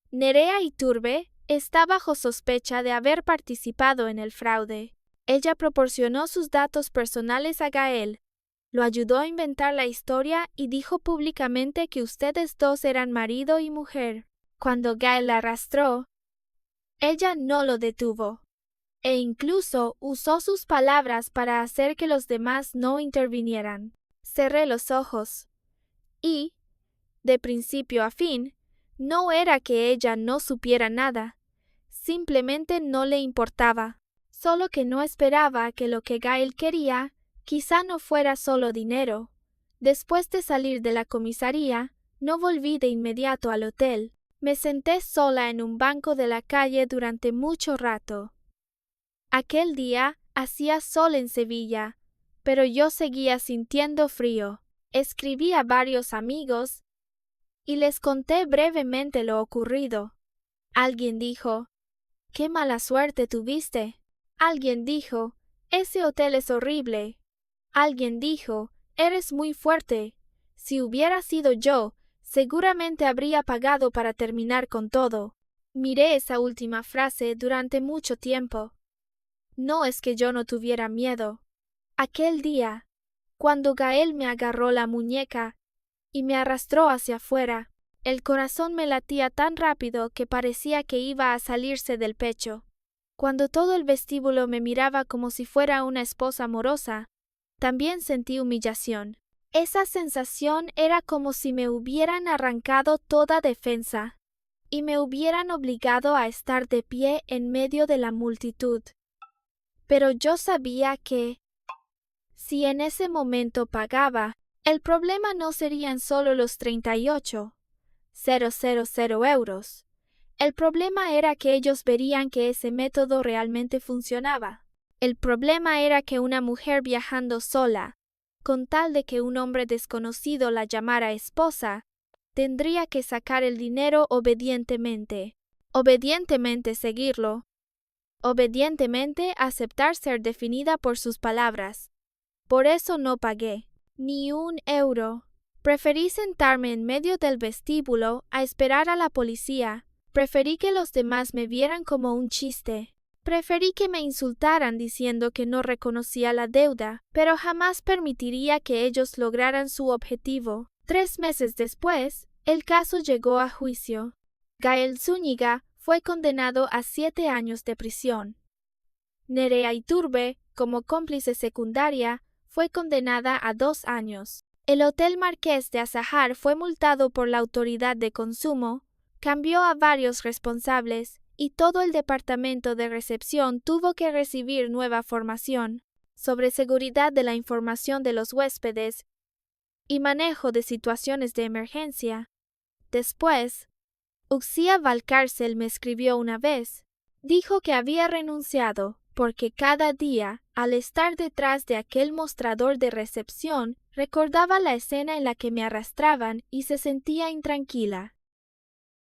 Nerea Iturbe está bajo sospecha de haber participado en el fraude. Ella proporcionó sus datos personales a Gael, lo ayudó a inventar la historia y dijo públicamente que ustedes dos eran marido y mujer. Cuando Gael la arrastró, ella no lo detuvo, e incluso usó sus palabras para hacer que los demás no intervinieran. Cerré los ojos, y, de principio a fin, no era que ella no supiera nada. Simplemente no le importaba, solo que no esperaba que lo que Gael quería quizá no fuera solo dinero. Después de salir de la comisaría, no volví de inmediato al hotel. Me senté sola en un banco de la calle durante mucho rato. Aquel día hacía sol en Sevilla, pero yo seguía sintiendo frío. Escribí a varios amigos y les conté brevemente lo ocurrido. Alguien dijo, «¡Qué mala suerte tuviste!». Alguien dijo, «Ese hotel es horrible». Alguien dijo, «Eres muy fuerte. Si hubiera sido yo, seguramente habría pagado para terminar con todo». Miré esa última frase durante mucho tiempo. No es que yo no tuviera miedo. Aquel día, cuando Gael me agarró la muñeca y me arrastró hacia afuera, el corazón me latía tan rápido que parecía que iba a salirse del pecho. Cuando todo el vestíbulo me miraba como si fuera una esposa amorosa, también sentí humillación. Esa sensación era como si me hubieran arrancado toda defensa y me hubieran obligado a estar de pie en medio de la multitud. Pero yo sabía que, si en ese momento pagaba, el problema no serían solo los 38,000 euros. El problema era que ellos verían que ese método realmente funcionaba. El problema era que una mujer viajando sola, con tal de que un hombre desconocido la llamara esposa, tendría que sacar el dinero obedientemente seguirlo, obedientemente aceptar ser definida por sus palabras. Por eso no pagué ni €1. Preferí sentarme en medio del vestíbulo a esperar a la policía. Preferí que los demás me vieran como un chiste. Preferí que me insultaran diciendo que no reconocía la deuda, pero jamás permitiría que ellos lograran su objetivo. 3 meses después, el caso llegó a juicio. Gael Zúñiga fue condenado a 7 años de prisión. Nerea Iturbe, como cómplice secundaria, fue condenada a 2 años. El Hotel Marqués de Azajar fue multado por la Autoridad de Consumo, cambió a varios responsables y todo el departamento de recepción tuvo que recibir nueva formación sobre seguridad de la información de los huéspedes y manejo de situaciones de emergencia. Después, Uxía Valcárcel me escribió una vez. Dijo que había renunciado porque cada día, al estar detrás de aquel mostrador de recepción, recordaba la escena en la que me arrastraban y se sentía intranquila.